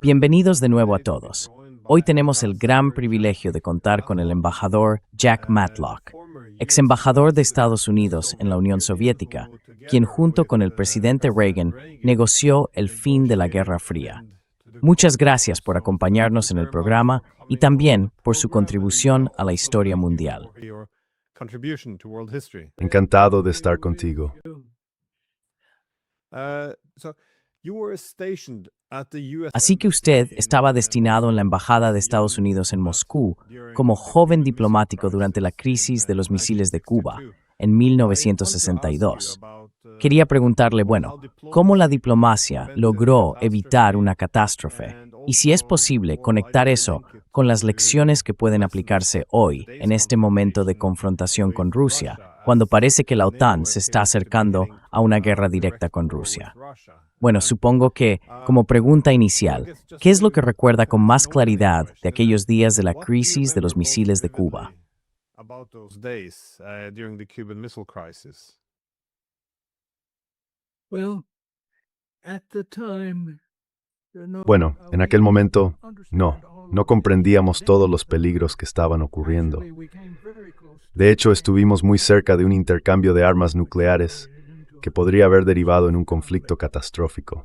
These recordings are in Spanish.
Bienvenidos de nuevo a todos. Hoy tenemos el gran privilegio de contar con el embajador Jack Matlock, ex embajador de Estados Unidos en la Unión Soviética, quien junto con el presidente Reagan negoció el fin de la Guerra Fría. Muchas gracias por acompañarnos en el programa y también por su contribución a la historia mundial. Encantado de estar contigo. Así que usted estaba destinado en la Embajada de Estados Unidos en Moscú como joven diplomático durante la crisis de los misiles de Cuba en 1962. Quería preguntarle, ¿cómo la diplomacia logró evitar una catástrofe? Y si es posible, conectar eso con las lecciones que pueden aplicarse hoy, en este momento de confrontación con Rusia, cuando parece que la OTAN se está acercando a una guerra directa con Rusia. Supongo que, como pregunta inicial, ¿qué es lo que recuerda con más claridad de aquellos días de la crisis de los misiles de Cuba? Bueno, en aquel momento, no comprendíamos todos los peligros que estaban ocurriendo. De hecho, estuvimos muy cerca de un intercambio de armas nucleares que podría haber derivado en un conflicto catastrófico.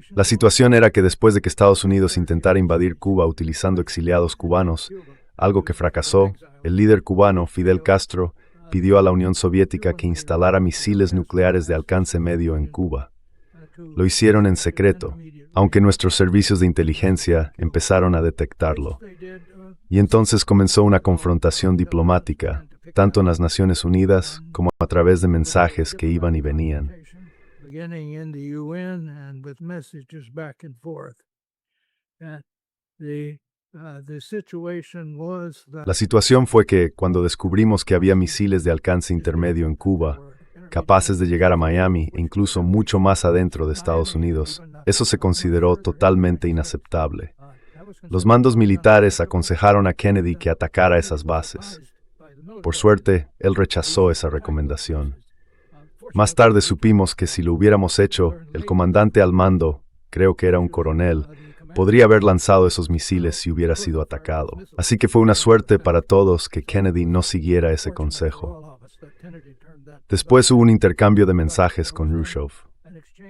La situación era que después de que Estados Unidos intentara invadir Cuba utilizando exiliados cubanos, algo que fracasó, el líder cubano, Fidel Castro, pidió a la Unión Soviética que instalara misiles nucleares de alcance medio en Cuba. Lo hicieron en secreto, aunque nuestros servicios de inteligencia empezaron a detectarlo. Y entonces comenzó una confrontación diplomática, tanto en las Naciones Unidas como a través de mensajes que iban y venían. La situación fue que, cuando descubrimos que había misiles de alcance intermedio en Cuba, capaces de llegar a Miami e incluso mucho más adentro de Estados Unidos, eso se consideró totalmente inaceptable. Los mandos militares aconsejaron a Kennedy que atacara esas bases. Por suerte, él rechazó esa recomendación. Más tarde supimos que si lo hubiéramos hecho, el comandante al mando, creo que era un coronel, podría haber lanzado esos misiles si hubiera sido atacado. Así que fue una suerte para todos que Kennedy no siguiera ese consejo. Después hubo un intercambio de mensajes con Khrushchev.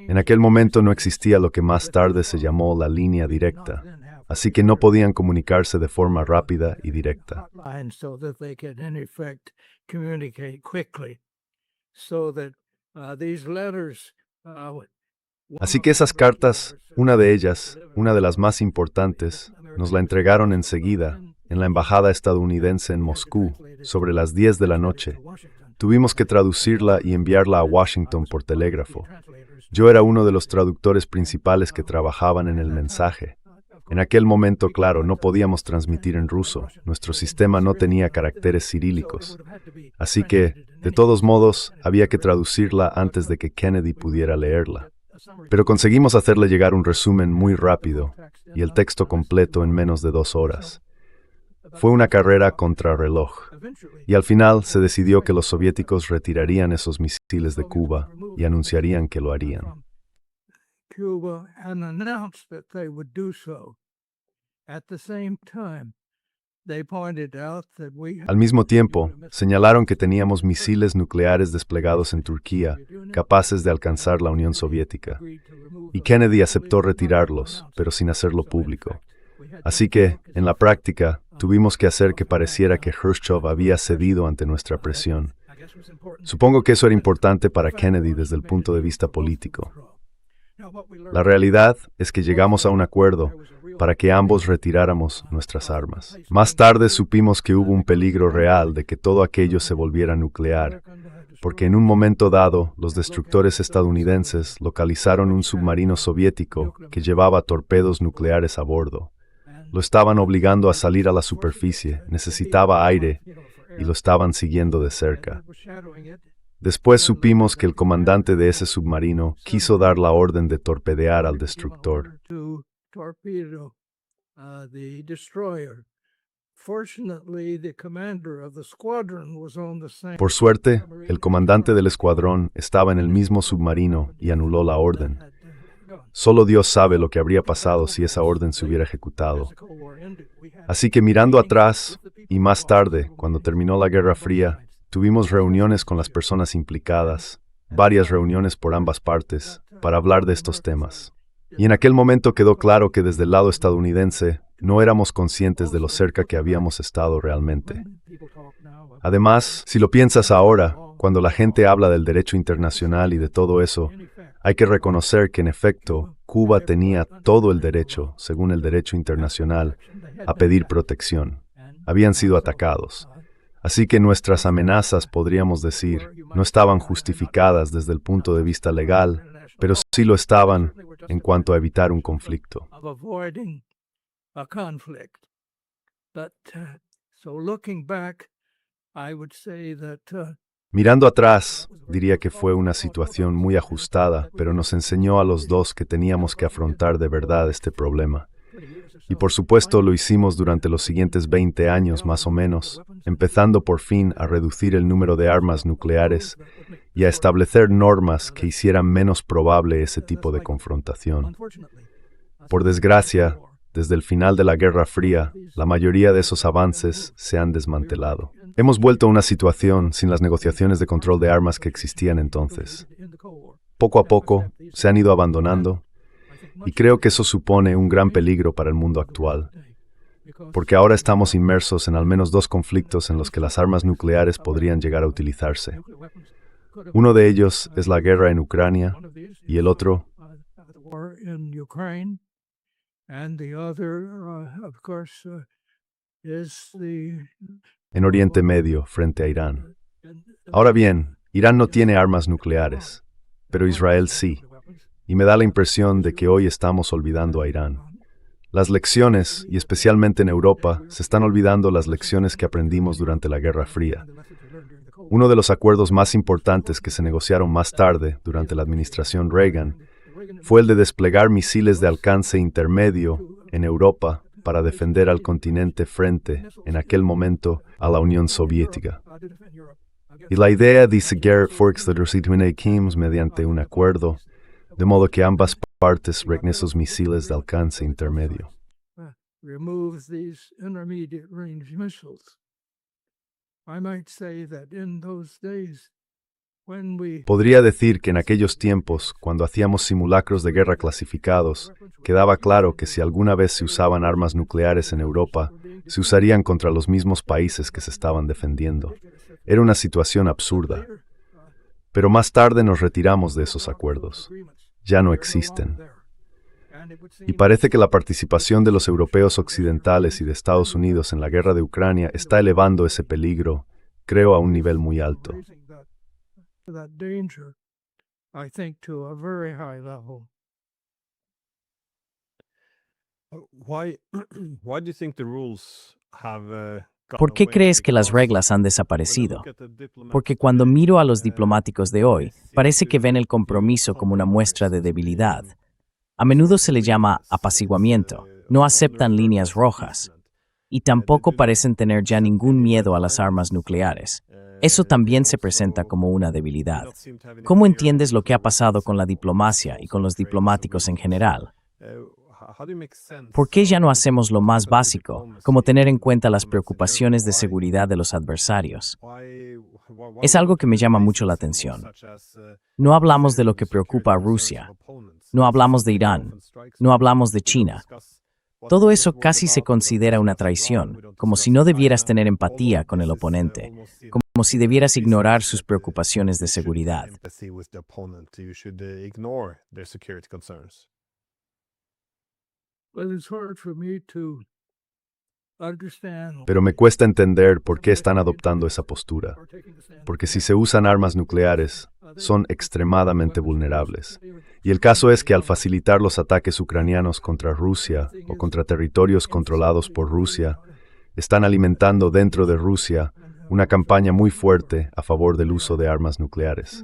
En aquel momento no existía lo que más tarde se llamó la línea directa, así que no podían comunicarse de forma rápida y directa. Así que esas cartas, una de ellas, una de las más importantes, nos la entregaron enseguida en la embajada estadounidense en Moscú, sobre las 10 de la noche. Tuvimos que traducirla y enviarla a Washington por telégrafo. Yo era uno de los traductores principales que trabajaban en el mensaje. En aquel momento, claro, no podíamos transmitir en ruso. Nuestro sistema no tenía caracteres cirílicos. Así que, de todos modos, había que traducirla antes de que Kennedy pudiera leerla. Pero conseguimos hacerle llegar un resumen muy rápido y el texto completo en menos de 2 horas. Fue una carrera contrarreloj. Y al final se decidió que los soviéticos retirarían esos misiles de Cuba y anunciarían que lo harían. Al mismo tiempo, señalaron que teníamos misiles nucleares desplegados en Turquía, capaces de alcanzar la Unión Soviética. Y Kennedy aceptó retirarlos, pero sin hacerlo público. Así que, en la práctica, tuvimos que hacer que pareciera que Khrushchev había cedido ante nuestra presión. Supongo que eso era importante para Kennedy desde el punto de vista político. La realidad es que llegamos a un acuerdo para que ambos retiráramos nuestras armas. Más tarde supimos que hubo un peligro real de que todo aquello se volviera nuclear, porque en un momento dado, los destructores estadounidenses localizaron un submarino soviético que llevaba torpedos nucleares a bordo. Lo estaban obligando a salir a la superficie, necesitaba aire, y lo estaban siguiendo de cerca. Después supimos que el comandante de ese submarino quiso dar la orden de torpedear al destructor. Por suerte, el comandante del escuadrón estaba en el mismo submarino y anuló la orden. Solo Dios sabe lo que habría pasado si esa orden se hubiera ejecutado. Así que mirando atrás, y más tarde, cuando terminó la Guerra Fría, tuvimos reuniones con las personas implicadas, varias reuniones por ambas partes, para hablar de estos temas. Y en aquel momento quedó claro que desde el lado estadounidense no éramos conscientes de lo cerca que habíamos estado realmente. Además, si lo piensas ahora, cuando la gente habla del derecho internacional y de todo eso, hay que reconocer que en efecto, Cuba tenía todo el derecho, según el derecho internacional, a pedir protección. Habían sido atacados. Así que nuestras amenazas, podríamos decir, no estaban justificadas desde el punto de vista legal, pero sí lo estaban en cuanto a evitar un conflicto. Mirando atrás, diría que fue una situación muy ajustada, pero nos enseñó a los dos que teníamos que afrontar de verdad este problema. Y por supuesto lo hicimos durante los siguientes 20 años más o menos, empezando por fin a reducir el número de armas nucleares y a establecer normas que hicieran menos probable ese tipo de confrontación. Por desgracia, desde el final de la Guerra Fría, la mayoría de esos avances se han desmantelado. Hemos vuelto a una situación sin las negociaciones de control de armas que existían entonces. Poco a poco se han ido abandonando, y creo que eso supone un gran peligro para el mundo actual, porque ahora estamos inmersos en al menos dos conflictos en los que las armas nucleares podrían llegar a utilizarse. Uno de ellos es la guerra en Ucrania y el otro en Oriente Medio frente a Irán. Ahora bien, Irán no tiene armas nucleares, pero Israel sí. Y me da la impresión de que hoy estamos olvidando a Irán. Las lecciones, y especialmente en Europa, se están olvidando las lecciones que aprendimos durante la Guerra Fría. Uno de los acuerdos más importantes que se negociaron más tarde, durante la administración Reagan, fue el de desplegar misiles de alcance intermedio en Europa para defender al continente frente, en aquel momento, a la Unión Soviética. Y la idea de seguir mediante un acuerdo, de modo que ambas partes regnen esos misiles de alcance intermedio. Podría decir que en aquellos tiempos, cuando hacíamos simulacros de guerra clasificados, quedaba claro que si alguna vez se usaban armas nucleares en Europa, se usarían contra los mismos países que se estaban defendiendo. Era una situación absurda. Pero más tarde nos retiramos de esos acuerdos. Ya no existen. Y parece que la participación de los europeos occidentales y de Estados Unidos en la guerra de Ucrania está elevando ese peligro, creo, a un nivel muy alto. ¿Por qué crees que las reglas han desaparecido? Porque cuando miro a los diplomáticos de hoy, parece que ven el compromiso como una muestra de debilidad. A menudo se le llama apaciguamiento, no aceptan líneas rojas, y tampoco parecen tener ya ningún miedo a las armas nucleares. Eso también se presenta como una debilidad. ¿Cómo entiendes lo que ha pasado con la diplomacia y con los diplomáticos en general? ¿Por qué ya no hacemos lo más básico, como tener en cuenta las preocupaciones de seguridad de los adversarios? Es algo que me llama mucho la atención. No hablamos de lo que preocupa a Rusia, no hablamos de Irán, no hablamos de China. Todo eso casi se considera una traición, como si no debieras tener empatía con el oponente, como si debieras ignorar sus preocupaciones de seguridad. Pero me cuesta entender por qué están adoptando esa postura, porque si se usan armas nucleares, son extremadamente vulnerables. Y el caso es que al facilitar los ataques ucranianos contra Rusia o contra territorios controlados por Rusia, están alimentando dentro de Rusia una campaña muy fuerte a favor del uso de armas nucleares.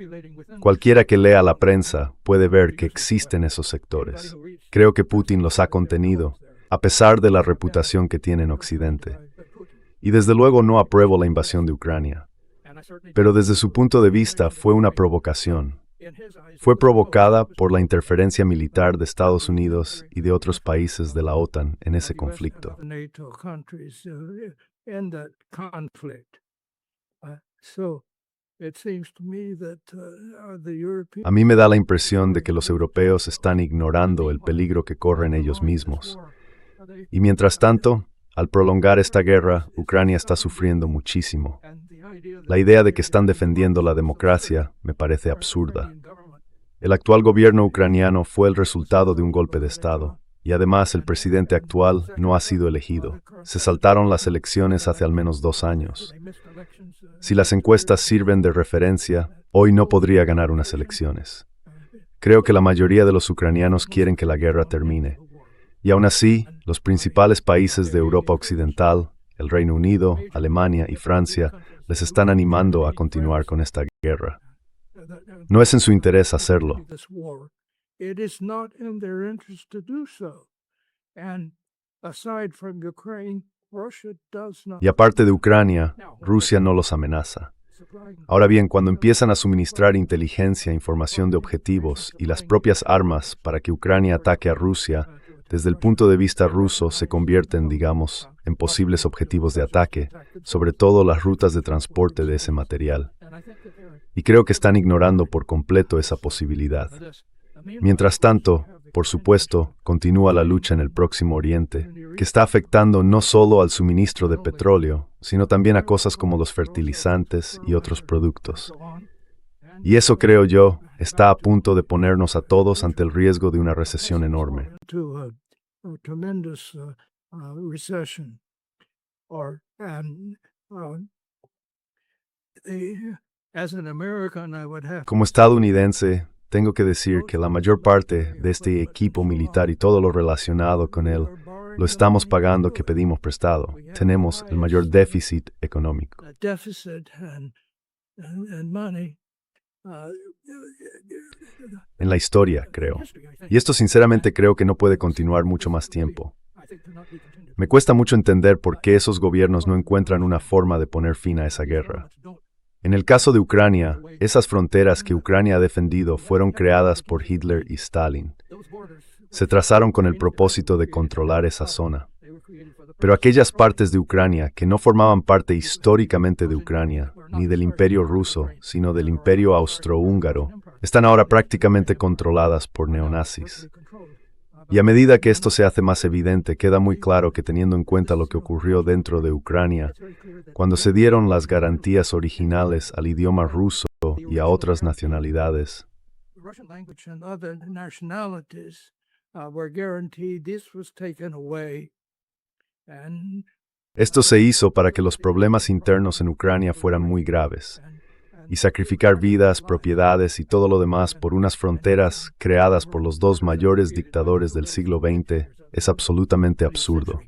Cualquiera que lea la prensa puede ver que existen esos sectores. Creo que Putin los ha contenido, a pesar de la reputación que tiene en Occidente. Y desde luego no apruebo la invasión de Ucrania. Pero desde su punto de vista fue una provocación, Fue provocada por la interferencia militar de Estados Unidos y de otros países de la OTAN en ese conflicto. A mí me da la impresión de que los europeos están ignorando el peligro que corren ellos mismos. Y mientras tanto, al prolongar esta guerra, Ucrania está sufriendo muchísimo. La idea de que están defendiendo la democracia me parece absurda. El actual gobierno ucraniano fue el resultado de un golpe de Estado, y además el presidente actual no ha sido elegido. Se saltaron las elecciones hace al menos 2 años. Si las encuestas sirven de referencia, hoy no podría ganar unas elecciones. Creo que la mayoría de los ucranianos quieren que la guerra termine. Y aún así, los principales países de Europa Occidental, el Reino Unido, Alemania y Francia, les están animando a continuar con esta guerra. No es en su interés hacerlo. Y aparte de Ucrania, Rusia no los amenaza. Ahora bien, cuando empiezan a suministrar inteligencia, información de objetivos y las propias armas para que Ucrania ataque a Rusia, desde el punto de vista ruso se convierten, digamos, en posibles objetivos de ataque, sobre todo las rutas de transporte de ese material. Y creo que están ignorando por completo esa posibilidad. Mientras tanto, por supuesto, continúa la lucha en el Próximo Oriente, que está afectando no solo al suministro de petróleo, sino también a cosas como los fertilizantes y otros productos. Y eso, creo yo, está a punto de ponernos a todos ante el riesgo de una recesión enorme. Como estadounidense, tengo que decir que la mayor parte de este equipo militar y todo lo relacionado con él lo estamos pagando que pedimos prestado. Tenemos el mayor déficit económico. En la historia, creo. Y esto sinceramente creo que no puede continuar mucho más tiempo. Me cuesta mucho entender por qué esos gobiernos no encuentran una forma de poner fin a esa guerra. En el caso de Ucrania, esas fronteras que Ucrania ha defendido fueron creadas por Hitler y Stalin. Se trazaron con el propósito de controlar esa zona. Pero aquellas partes de Ucrania que no formaban parte históricamente de Ucrania, ni del Imperio ruso, sino del Imperio austrohúngaro, están ahora prácticamente controladas por neonazis. Y a medida que esto se hace más evidente, queda muy claro que teniendo en cuenta lo que ocurrió dentro de Ucrania, cuando se dieron las garantías originales al idioma ruso y a otras nacionalidades, esto se hizo para que los problemas internos en Ucrania fueran muy graves, y sacrificar vidas, propiedades y todo lo demás por unas fronteras creadas por los 2 mayores dictadores del siglo XX es absolutamente absurdo.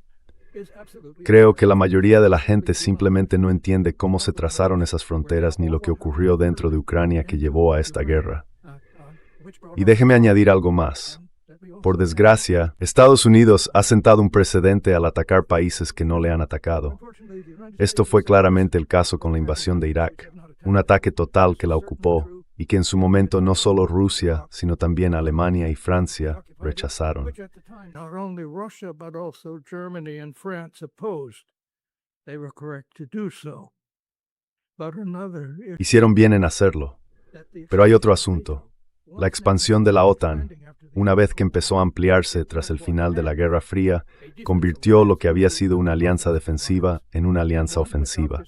Creo que la mayoría de la gente simplemente no entiende cómo se trazaron esas fronteras ni lo que ocurrió dentro de Ucrania que llevó a esta guerra. Y déjeme añadir algo más. Por desgracia, Estados Unidos ha sentado un precedente al atacar países que no le han atacado. Esto fue claramente el caso con la invasión de Irak, un ataque total que la ocupó y que en su momento no solo Rusia, sino también Alemania y Francia rechazaron. Hicieron bien en hacerlo, pero hay otro asunto. La expansión de la OTAN, una vez que empezó a ampliarse tras el final de la Guerra Fría, convirtió lo que había sido una alianza defensiva en una alianza ofensiva.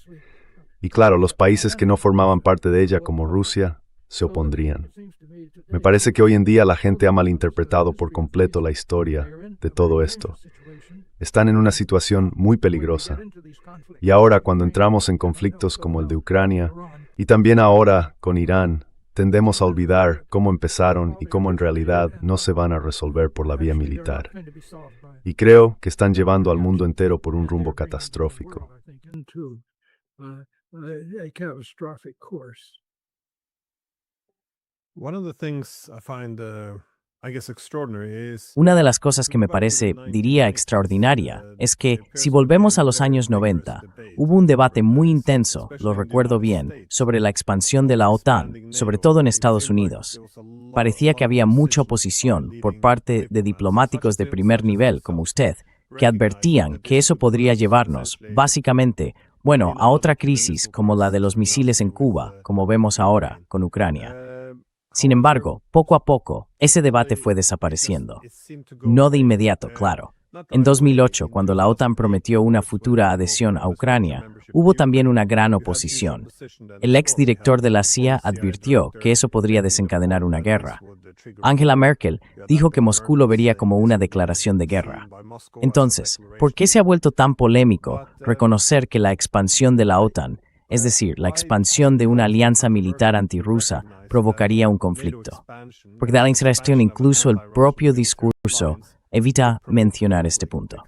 Y claro, los países que no formaban parte de ella, como Rusia, se opondrían. Me parece que hoy en día la gente ha malinterpretado por completo la historia de todo esto. Están en una situación muy peligrosa. Y ahora, cuando entramos en conflictos como el de Ucrania, y también ahora con Irán, tendemos a olvidar cómo empezaron y cómo en realidad no se van a resolver por la vía militar. Y creo que están llevando al mundo entero por un rumbo catastrófico. One of the things I find Una de las cosas que me parece, diría, extraordinaria, es que, si volvemos a los años 90, hubo un debate muy intenso, lo recuerdo bien, sobre la expansión de la OTAN, sobre todo en Estados Unidos. Parecía que había mucha oposición por parte de diplomáticos de primer nivel, como usted, que advertían que eso podría llevarnos, básicamente, bueno, a otra crisis como la de los misiles en Cuba, como vemos ahora con Ucrania. Sin embargo, poco a poco, ese debate fue desapareciendo. No de inmediato, claro. En 2008, cuando la OTAN prometió una futura adhesión a Ucrania, hubo también una gran oposición. El exdirector de la CIA advirtió que eso podría desencadenar una guerra. Angela Merkel dijo que Moscú lo vería como una declaración de guerra. Entonces, ¿por qué se ha vuelto tan polémico reconocer que la expansión de la OTAN, es decir, la expansión de una alianza militar antirrusa, provocaría un conflicto? Porque da la impresión incluso el propio discurso evita mencionar este punto.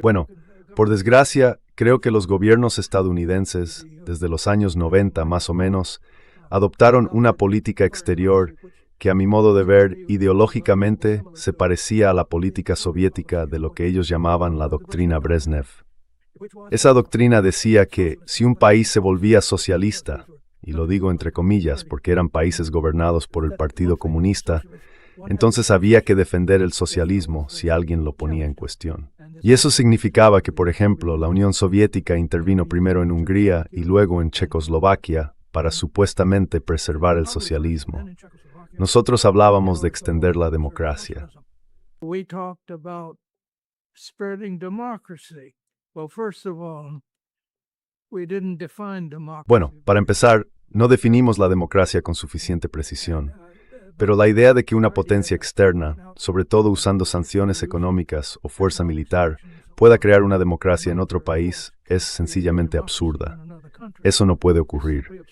Bueno, por desgracia, creo que los gobiernos estadounidenses, desde los años 90 más o menos, adoptaron una política exterior que a mi modo de ver ideológicamente se parecía a la política soviética de lo que ellos llamaban la doctrina Brezhnev. Esa doctrina decía que si un país se volvía socialista, y lo digo entre comillas porque eran países gobernados por el Partido Comunista, entonces había que defender el socialismo si alguien lo ponía en cuestión. Y eso significaba que, por ejemplo, la Unión Soviética intervino primero en Hungría y luego en Checoslovaquia para supuestamente preservar el socialismo. Nosotros hablábamos de extender la democracia. Bueno, para empezar, no definimos la democracia con suficiente precisión. Pero la idea de que una potencia externa, sobre todo usando sanciones económicas o fuerza militar, pueda crear una democracia en otro país es sencillamente absurda. Eso no puede ocurrir.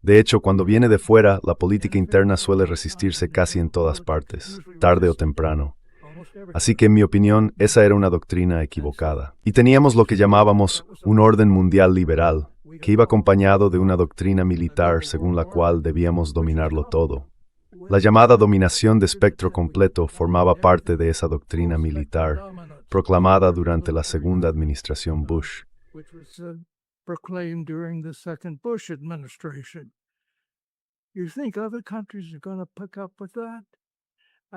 De hecho, cuando viene de fuera, la política interna suele resistirse casi en todas partes, tarde o temprano. Así que, en mi opinión, esa era una doctrina equivocada. Y teníamos lo que llamábamos un orden mundial liberal, que iba acompañado de una doctrina militar según la cual debíamos dominarlo todo. La llamada dominación de espectro completo formaba parte de esa doctrina militar, proclamada durante la segunda administración Bush.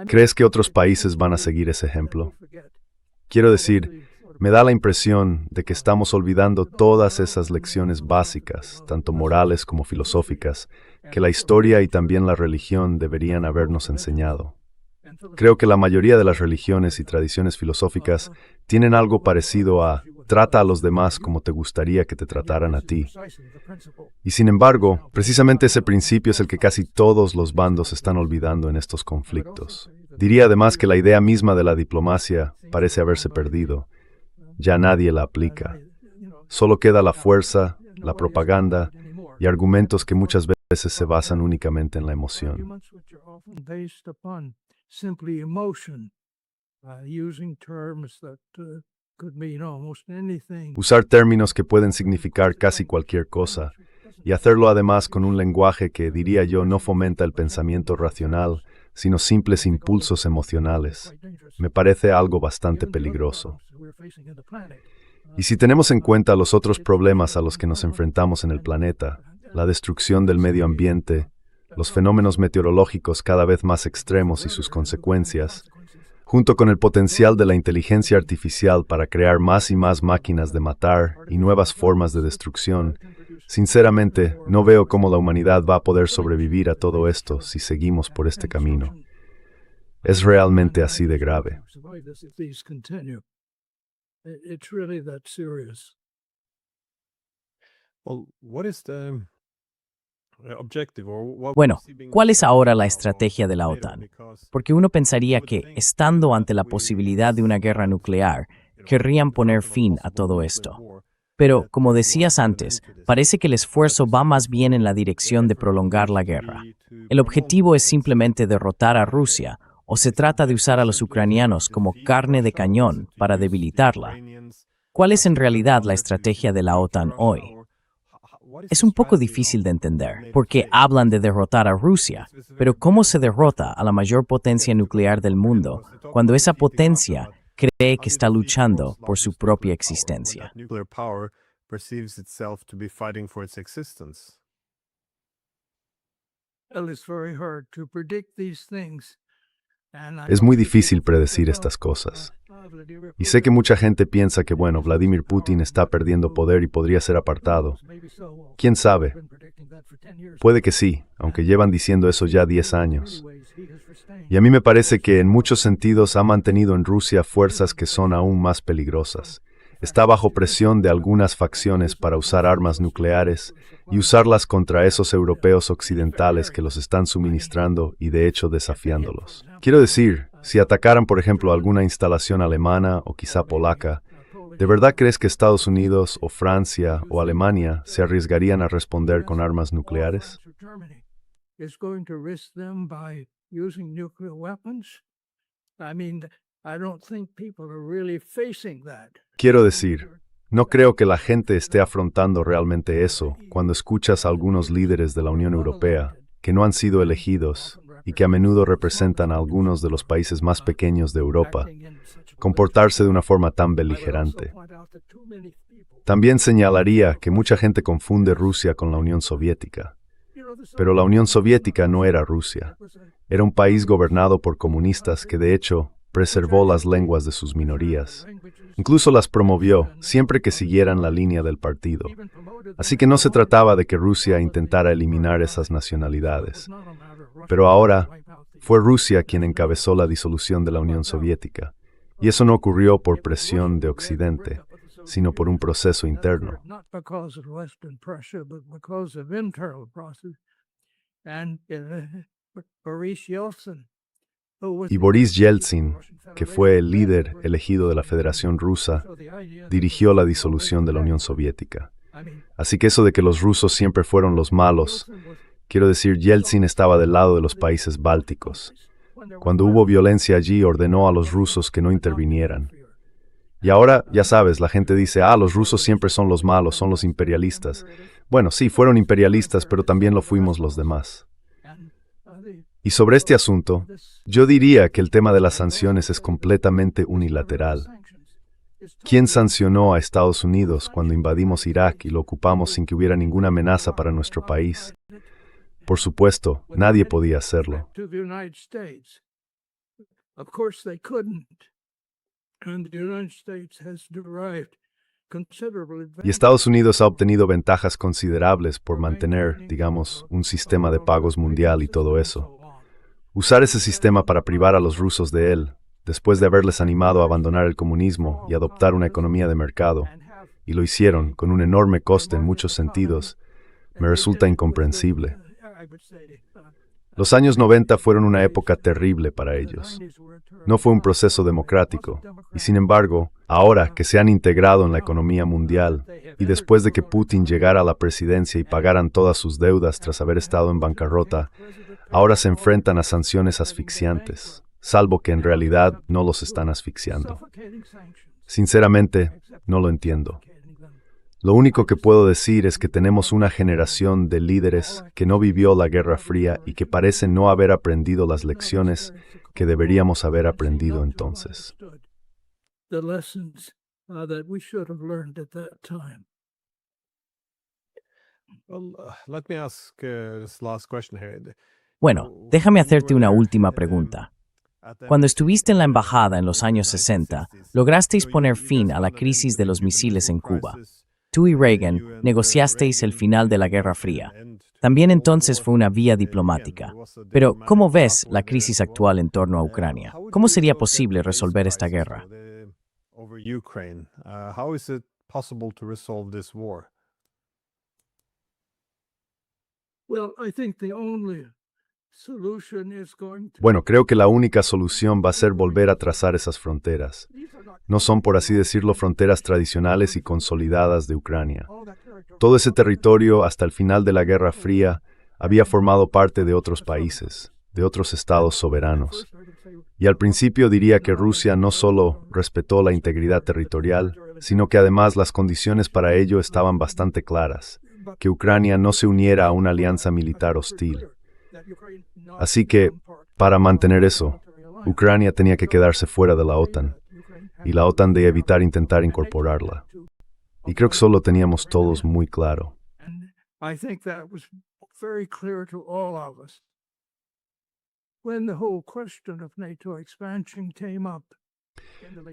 ¿Crees que otros países van a seguir ese ejemplo? Quiero decir, me da la impresión de que estamos olvidando todas esas lecciones básicas, tanto morales como filosóficas, que la historia y también la religión deberían habernos enseñado. Creo que la mayoría de las religiones y tradiciones filosóficas tienen algo parecido a trata a los demás como te gustaría que te trataran a ti. Y sin embargo, precisamente ese principio es el que casi todos los bandos están olvidando en estos conflictos. Diría además que la idea misma de la diplomacia parece haberse perdido. Ya nadie la aplica. Solo queda la fuerza, la propaganda y argumentos que muchas veces se basan únicamente en la emoción. Usar términos que pueden significar casi cualquier cosa, y hacerlo además con un lenguaje que, diría yo, no fomenta el pensamiento racional, sino simples impulsos emocionales, me parece algo bastante peligroso. Y si tenemos en cuenta los otros problemas a los que nos enfrentamos en el planeta, la destrucción del medio ambiente, los fenómenos meteorológicos cada vez más extremos y sus consecuencias, junto con el potencial de la inteligencia artificial para crear más y más máquinas de matar y nuevas formas de destrucción, sinceramente no veo cómo la humanidad va a poder sobrevivir a todo esto si seguimos por este camino. Es realmente así de grave. Bueno, ¿cuál es ahora la estrategia de la OTAN? Porque uno pensaría que, estando ante la posibilidad de una guerra nuclear, querrían poner fin a todo esto. Pero, como decías antes, parece que el esfuerzo va más bien en la dirección de prolongar la guerra. ¿El objetivo es simplemente derrotar a Rusia, o se trata de usar a los ucranianos como carne de cañón para debilitarla? ¿Cuál es en realidad la estrategia de la OTAN hoy? Es un poco difícil de entender, porque hablan de derrotar a Rusia, pero ¿cómo se derrota a la mayor potencia nuclear del mundo cuando esa potencia cree que está luchando por su propia existencia? Es muy difícil predecir estas cosas. Y sé que mucha gente piensa que, bueno, Vladimir Putin está perdiendo poder y podría ser apartado. ¿Quién sabe? Puede que sí, aunque llevan diciendo eso ya 10 años. Y a mí me parece que en muchos sentidos ha mantenido en Rusia fuerzas que son aún más peligrosas. Está bajo presión de algunas facciones para usar armas nucleares y usarlas contra esos europeos occidentales que los están suministrando y de hecho desafiándolos. Quiero decir, si atacaran por ejemplo alguna instalación alemana o quizá polaca, ¿de verdad crees que Estados Unidos o Francia o Alemania se arriesgarían a responder con armas nucleares? Quiero decir, no creo que la gente esté afrontando realmente eso cuando escuchas a algunos líderes de la Unión Europea que no han sido elegidos y que a menudo representan a algunos de los países más pequeños de Europa comportarse de una forma tan beligerante. También señalaría que mucha gente confunde Rusia con la Unión Soviética. Pero la Unión Soviética no era Rusia. Era un país gobernado por comunistas que de hecho preservó las lenguas de sus minorías. Incluso las promovió siempre que siguieran la línea del partido. Así que no se trataba de que Rusia intentara eliminar esas nacionalidades. Pero ahora fue Rusia quien encabezó la disolución de la Unión Soviética. Y eso no ocurrió por presión de Occidente, sino por un proceso interno. Y Boris Yeltsin, que fue el líder elegido de la Federación Rusa, dirigió la disolución de la Unión Soviética. Así que eso de que los rusos siempre fueron los malos, quiero decir, Yeltsin estaba del lado de los países bálticos. Cuando hubo violencia allí, ordenó a los rusos que no intervinieran. Y ahora, ya sabes, la gente dice, los rusos siempre son los malos, son los imperialistas. Bueno, sí, fueron imperialistas, pero también lo fuimos los demás. Y sobre este asunto, yo diría que el tema de las sanciones es completamente unilateral. ¿Quién sancionó a Estados Unidos cuando invadimos Irak y lo ocupamos sin que hubiera ninguna amenaza para nuestro país? Por supuesto, nadie podía hacerlo. Y Estados Unidos ha obtenido ventajas considerables por mantener, digamos, un sistema de pagos mundial y todo eso. Usar ese sistema para privar a los rusos de él, después de haberles animado a abandonar el comunismo y adoptar una economía de mercado, y lo hicieron con un enorme coste en muchos sentidos, me resulta incomprensible. Los años 90 fueron una época terrible para ellos. No fue un proceso democrático, y sin embargo, ahora que se han integrado en la economía mundial, y después de que Putin llegara a la presidencia y pagaran todas sus deudas tras haber estado en bancarrota, ahora se enfrentan a sanciones asfixiantes, salvo que en realidad no los están asfixiando. Sinceramente, no lo entiendo. Lo único que puedo decir es que tenemos una generación de líderes que no vivió la Guerra Fría y que parecen no haber aprendido las lecciones que deberíamos haber aprendido entonces. Bueno, déjame hacerte una última pregunta. Cuando estuviste en la embajada en los años 60, lograsteis poner fin a la crisis de los misiles en Cuba. Tú y Reagan negociasteis el final de la Guerra Fría. También entonces fue una vía diplomática. Pero, ¿cómo ves la crisis actual en torno a Ucrania? ¿Cómo sería posible resolver esta guerra? Bueno, creo que la única solución va a ser volver a trazar esas fronteras. No son, por así decirlo, fronteras tradicionales y consolidadas de Ucrania. Todo ese territorio, hasta el final de la Guerra Fría, había formado parte de otros países, de otros estados soberanos. Y al principio diría que Rusia no solo respetó la integridad territorial, sino que además las condiciones para ello estaban bastante claras, que Ucrania no se uniera a una alianza militar hostil. Así que, para mantener eso, Ucrania tenía que quedarse fuera de la OTAN, y la OTAN de evitar intentar incorporarla. Y creo que eso lo teníamos todos muy claro.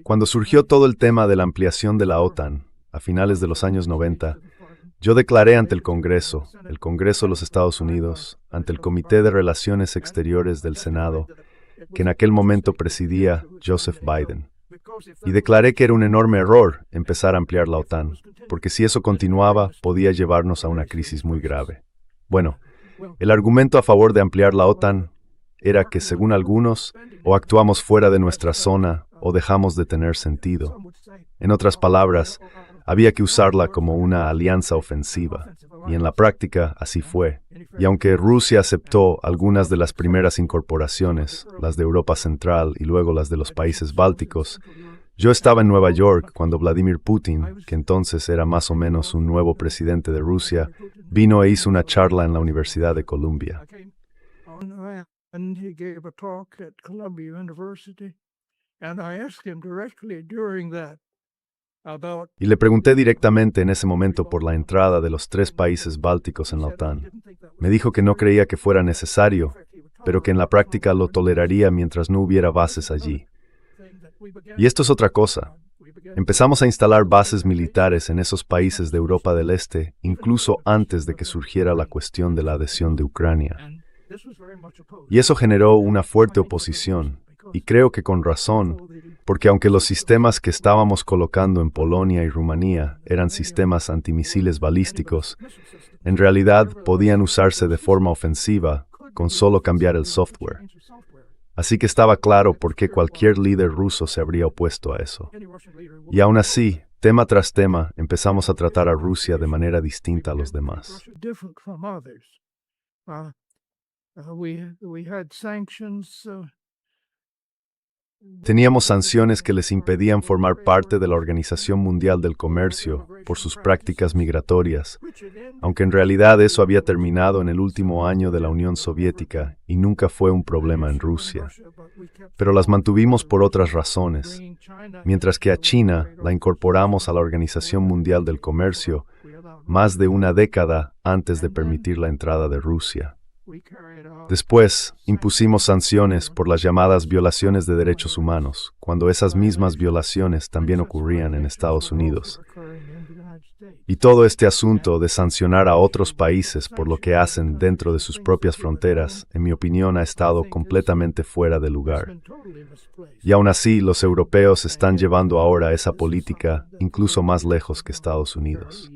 Cuando surgió todo el tema de la ampliación de la OTAN, a finales de los años 90, yo declaré ante el Congreso de los Estados Unidos, ante el Comité de Relaciones Exteriores del Senado, que en aquel momento presidía Joseph Biden, y declaré que era un enorme error empezar a ampliar la OTAN, porque si eso continuaba, podía llevarnos a una crisis muy grave. Bueno, el argumento a favor de ampliar la OTAN era que, según algunos, o actuamos fuera de nuestra zona o dejamos de tener sentido. En otras palabras, había que usarla como una alianza ofensiva, y en la práctica así fue. Y aunque Rusia aceptó algunas de las primeras incorporaciones, las de Europa Central y luego las de los países bálticos, yo estaba en Nueva York cuando Vladimir Putin, que entonces era más o menos un nuevo presidente de Rusia, vino e hizo una charla en la Universidad de Columbia. Y le pregunté directamente en ese momento por la entrada de los 3 países bálticos en la OTAN. Me dijo que no creía que fuera necesario, pero que en la práctica lo toleraría mientras no hubiera bases allí. Y esto es otra cosa. Empezamos a instalar bases militares en esos países de Europa del Este, incluso antes de que surgiera la cuestión de la adhesión de Ucrania. Y eso generó una fuerte oposición, y creo que con razón, porque aunque los sistemas que estábamos colocando en Polonia y Rumanía eran sistemas antimisiles balísticos, en realidad podían usarse de forma ofensiva con solo cambiar el software. Así que estaba claro por qué cualquier líder ruso se habría opuesto a eso. Y aún así, tema tras tema, empezamos a tratar a Rusia de manera distinta a los demás. Teníamos sanciones que les impedían formar parte de la Organización Mundial del Comercio por sus prácticas migratorias, aunque en realidad eso había terminado en el último año de la Unión Soviética y nunca fue un problema en Rusia. Pero las mantuvimos por otras razones, mientras que a China la incorporamos a la Organización Mundial del Comercio más de una década antes de permitir la entrada de Rusia. Después, impusimos sanciones por las llamadas violaciones de derechos humanos, cuando esas mismas violaciones también ocurrían en Estados Unidos. Y todo este asunto de sancionar a otros países por lo que hacen dentro de sus propias fronteras, en mi opinión, ha estado completamente fuera de lugar. Y aún así, los europeos están llevando ahora esa política incluso más lejos que Estados Unidos.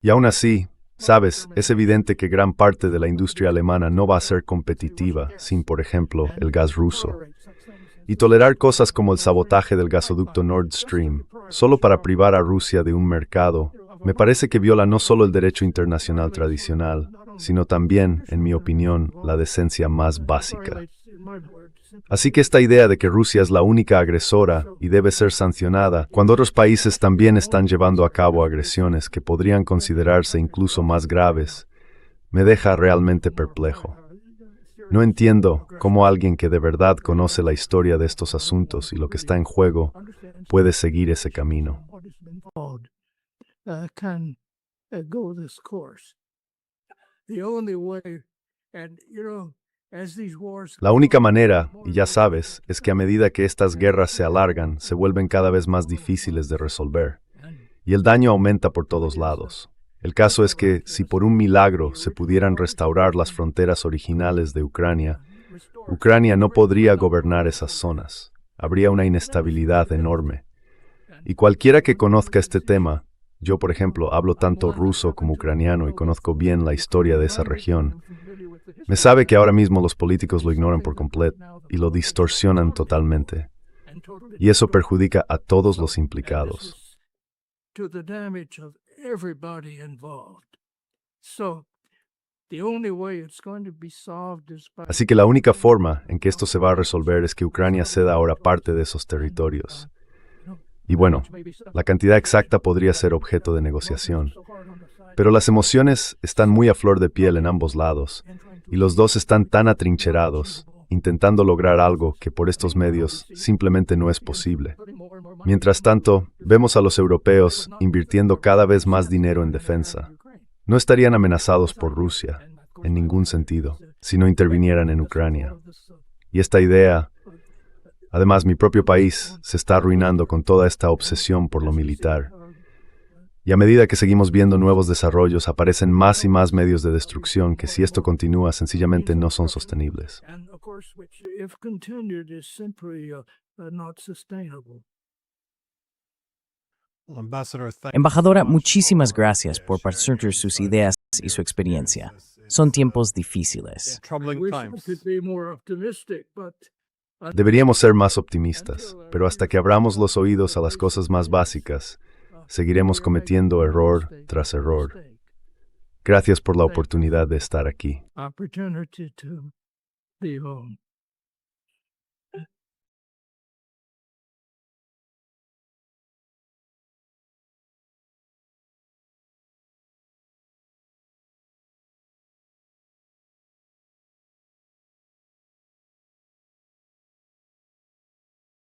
Y aún así, sabes, es evidente que gran parte de la industria alemana no va a ser competitiva sin, por ejemplo, el gas ruso. Y tolerar cosas como el sabotaje del gasoducto Nord Stream, solo para privar a Rusia de un mercado, me parece que viola no solo el derecho internacional tradicional, sino también, en mi opinión, la decencia más básica. Así que esta idea de que Rusia es la única agresora y debe ser sancionada, cuando otros países también están llevando a cabo agresiones que podrían considerarse incluso más graves, me deja realmente perplejo. No entiendo cómo alguien que de verdad conoce la historia de estos asuntos y lo que está en juego puede seguir ese camino. La única manera, y ya sabes, es que a medida que estas guerras se alargan, se vuelven cada vez más difíciles de resolver. Y el daño aumenta por todos lados. El caso es que, si por un milagro se pudieran restaurar las fronteras originales de Ucrania, Ucrania no podría gobernar esas zonas. Habría una inestabilidad enorme. Y cualquiera que conozca este tema, yo por ejemplo hablo tanto ruso como ucraniano y conozco bien la historia de esa región, me sabe que ahora mismo los políticos lo ignoran por completo y lo distorsionan totalmente. Y eso perjudica a todos los implicados. Así que la única forma en que esto se va a resolver es que Ucrania ceda ahora parte de esos territorios. Y bueno, la cantidad exacta podría ser objeto de negociación. Pero las emociones están muy a flor de piel en ambos lados, y los dos están tan atrincherados, intentando lograr algo que por estos medios simplemente no es posible. Mientras tanto, vemos a los europeos invirtiendo cada vez más dinero en defensa. No estarían amenazados por Rusia, en ningún sentido, si no intervinieran en Ucrania. Y esta idea, además, mi propio país se está arruinando con toda esta obsesión por lo militar. Y a medida que seguimos viendo nuevos desarrollos, aparecen más y más medios de destrucción que, si esto continúa, sencillamente no son sostenibles. Embajadora, muchísimas gracias por compartir sus ideas y su experiencia. Son tiempos difíciles. Deberíamos ser más optimistas, pero hasta que abramos los oídos a las cosas más básicas, seguiremos cometiendo error tras error. Gracias por la oportunidad de estar aquí.